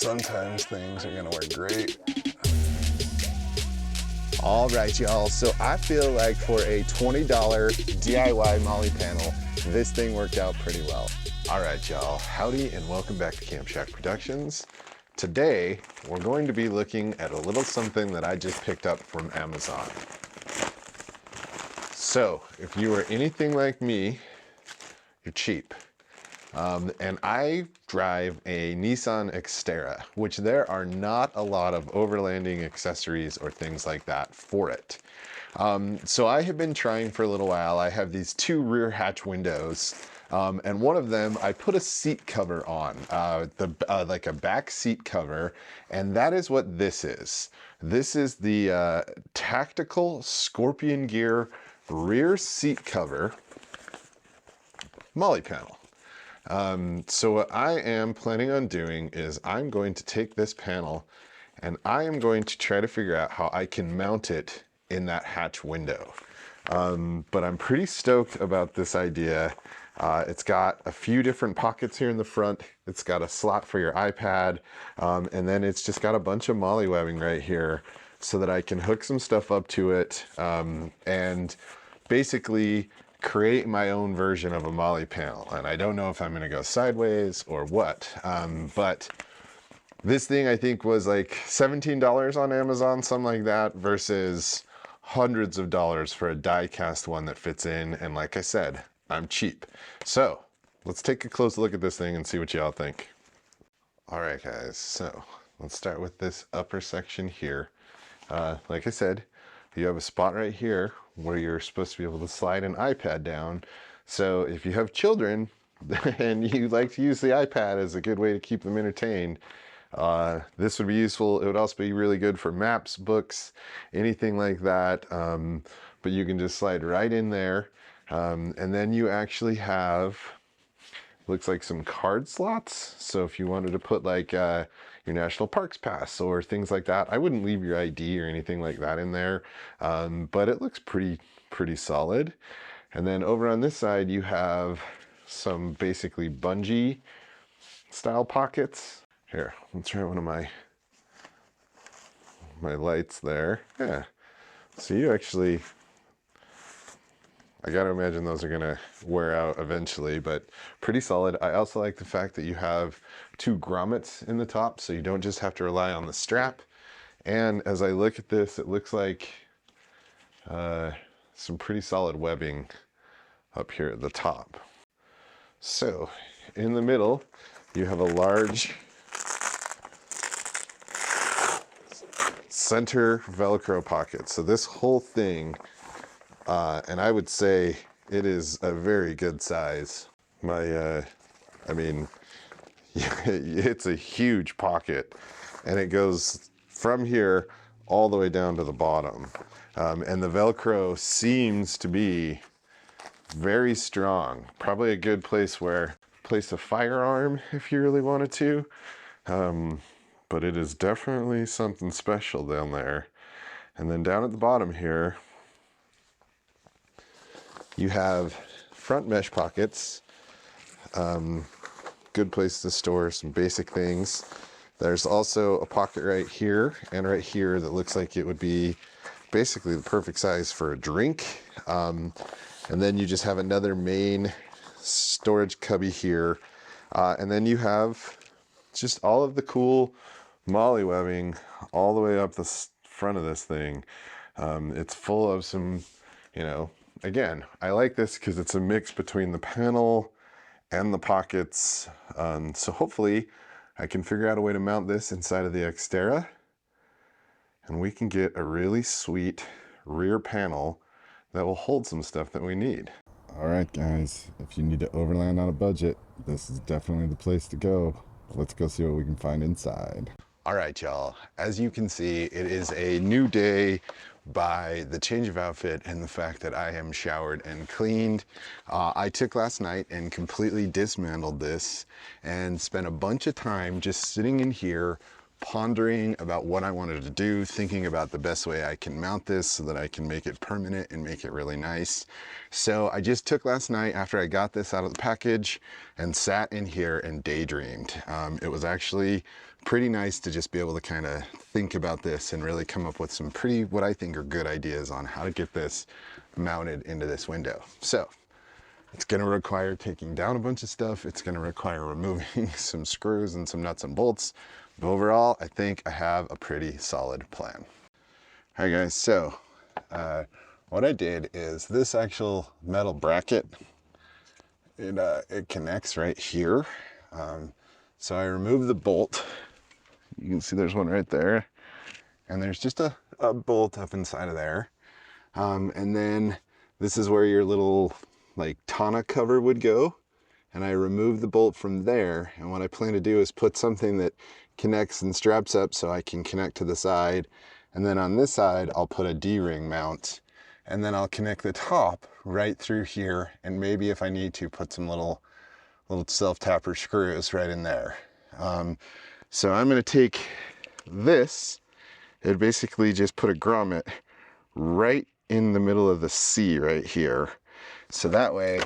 sometimes things are gonna work great. All right, y'all. So I feel like for a $20 DIY MOLLE panel, this thing worked out pretty well. All right, y'all. Howdy and welcome back to Camp Shack Productions. Today, we're going to be looking at a little something that I just picked up from Amazon. So, if you are anything like me, you're cheap. And I drive a Nissan Xterra, which there are not a lot of overlanding accessories or things like that for it. So I have been trying for a little while. I have these two rear hatch windows, and one of them I put a seat cover on, like a back seat cover, and that is what this is. This is the Tactical Scorpion Gear rear seat cover MOLLE panel. So what I am planning on doing is I'm going to take this panel and I am going to try to figure out how I can mount it in that hatch window. But I'm pretty stoked about this idea. It's got a few different pockets here in the front. It's got a slot for your iPad. And then it's just got a bunch of MOLLE webbing right here so that I can hook some stuff up to it and basically create my own version of a MOLLE panel. And I don't know if I'm gonna go sideways or what, but this thing I think was like $17 on Amazon, something like that, versus hundreds of dollars for a die cast one that fits in. And like I said, I'm cheap. So let's take a close look at this thing and see what y'all think. All right, guys, so let's start with this upper section here. Like I said, you have a spot right here where you're supposed to be able to slide an iPad down. So if you have children and you like to use the iPad as a good way to keep them entertained, this would be useful. It would also be really good for maps, books, anything like that. But you can just slide right in there. And then you actually have, looks like some card slots. So if you wanted to put like your National Parks Pass or things like that, I wouldn't leave your ID or anything like that in there. But it looks pretty solid. And then over on this side, you have some basically bungee style pockets. Here, let's try one of my lights there. Yeah. So you actually, I gotta imagine those are gonna wear out eventually, but pretty solid. I also like the fact that you have two grommets in the top, so you don't just have to rely on the strap. And as I look at this, it looks like some pretty solid webbing up here at the top. So in the middle, you have a large center Velcro pocket. So this whole thing, and I would say it is a very good size. I mean, it's a huge pocket, and it goes from here all the way down to the bottom. And the Velcro seems to be very strong. Probably a good place place a firearm if you really wanted to. But it is definitely something special down there. And then down at the bottom here, you have front mesh pockets. Good place to store some basic things. There's also a pocket right here and right here that looks like it would be basically the perfect size for a drink. And then you just have another main storage cubby here. And then you have just all of the cool MOLLE webbing all the way up the front of this thing. It's full of some, you know, again, I like this because it's a mix between the panel and the pockets. So hopefully I can figure out a way to mount this inside of the Xterra, and we can get a really sweet rear panel that will hold some stuff that we need. All right, guys, if you need to overland on a budget, this is definitely the place to go. Let's go see what we can find inside. All right, y'all. As you can see, it is a new day by the change of outfit and the fact that I am showered and cleaned. I took last night and completely dismantled this and spent a bunch of time just sitting in here pondering about what I wanted to do, thinking about the best way I can mount this so that I can make it permanent and make it really nice. So I just took last night after I got this out of the package and sat in here and daydreamed. It was actually pretty nice to just be able to kind of think about this and really come up with some pretty, what I think are good ideas on how to get this mounted into this window. So it's going to require taking down a bunch of stuff. It's going to require removing some screws and some nuts and bolts. But overall, I think I have a pretty solid plan. All right, guys, so what I did is this actual metal bracket, it connects right here. So I removed the bolt. You can see there's one right there. And there's just a bolt up inside of there. And then this is where your little like tonneau cover would go. And I removed the bolt from there. And what I plan to do is put something that connects and straps up so I can connect to the side. And then on this side, I'll put a D-ring mount. And then I'll connect the top right through here. And maybe if I need to, put some little self-tapper screws right in there. So I'm going to take this and basically just put a grommet right in the middle of the C right here. So that way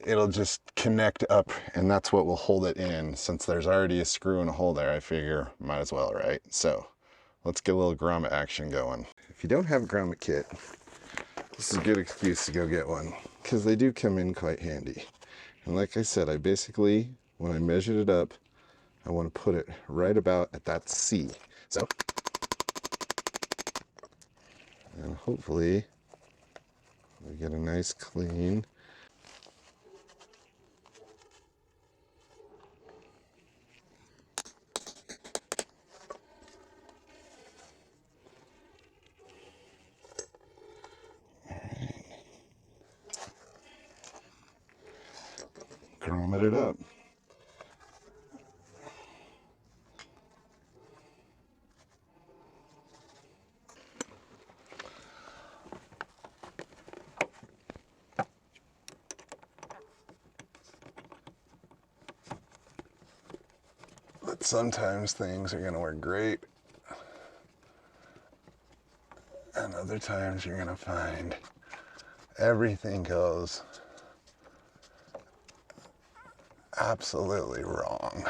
it'll just connect up, and that's what will hold it in. Since there's already a screw and a hole there, I figure might as well, right? So let's get a little grommet action going. If you don't have a grommet kit, this is a good excuse to go get one, because they do come in quite handy. And like I said, I basically, when I measured it up, I want to put it right about at that C. So, and hopefully we get a nice clean. Grommet it up. But sometimes things are going to work great, and other times you're going to find everything goes absolutely wrong.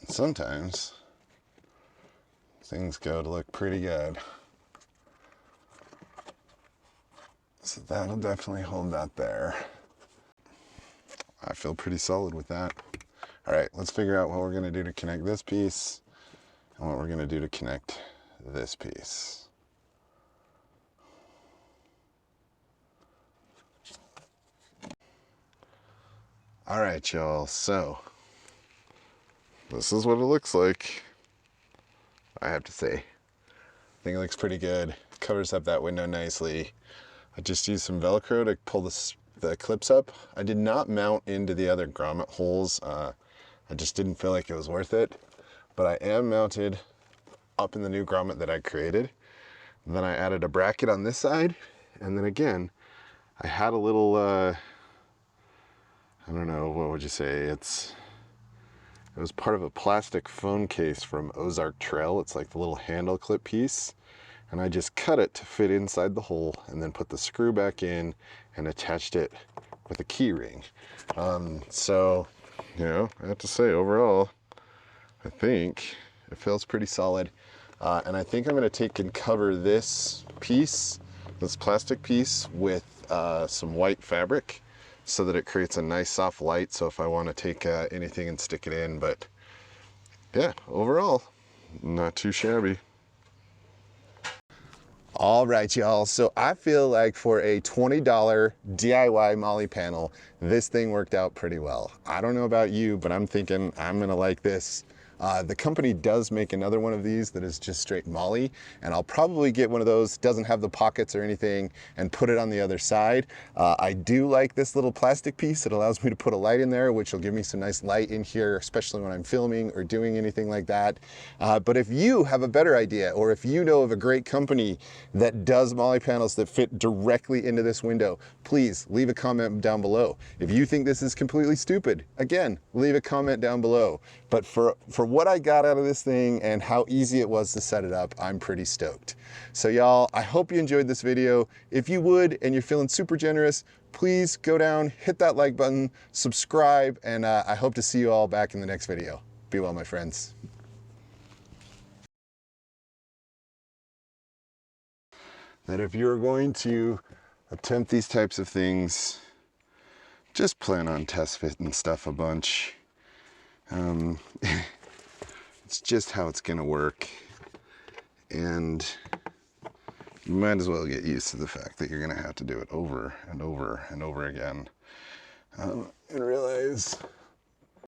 And sometimes things go to look pretty good. So that'll definitely hold that there. I feel pretty solid with that. All right, let's figure out what we're gonna do to connect this piece and what we're gonna do to connect this piece. All right, y'all, so this is what it looks like. I have to say, I think it looks pretty good. Covers up that window nicely. I just used some Velcro to pull the clips up. I did not mount into the other grommet holes. I just didn't feel like it was worth it. But I am mounted up in the new grommet that I created. And then I added a bracket on this side. And then again, I had a little, I don't know, what would you say? It was part of a plastic phone case from Ozark Trail. It's like the little handle clip piece. And I just cut it to fit inside the hole and then put the screw back in and attached it with a key ring. So, you know, I have to say overall, I think it feels pretty solid. And I think I'm gonna take and cover this piece, this plastic piece, with some white fabric so that it creates a nice soft light. So if I wanna take anything and stick it in, but yeah, overall, not too shabby. All right, y'all, so I feel like for a $20 DIY MOLLE panel, this thing worked out pretty well. I don't know about you, but I'm thinking I'm gonna like this The company does make another one of these that is just straight MOLLE, and I'll probably get one of those, doesn't have the pockets or anything, and put it on the other side. I do like this little plastic piece. It allows me to put a light in there, which will give me some nice light in here, especially when I'm filming or doing anything like that. But if you have a better idea, or if you know of a great company that does MOLLE panels that fit directly into this window, please leave a comment down below. If you think this is completely stupid, again, leave a comment down below. But for what I got out of this thing and how easy it was to set it up, I'm pretty stoked. So y'all, I hope you enjoyed this video. If you would, and you're feeling super generous, please go down, hit that like button, subscribe, and I hope to see you all back in the next video. Be well, my friends. That if you're going to attempt these types of things, just plan on test fitting stuff a bunch. It's just how it's gonna work, and you might as well get used to the fact that you're gonna have to do it over and over and over again, and realize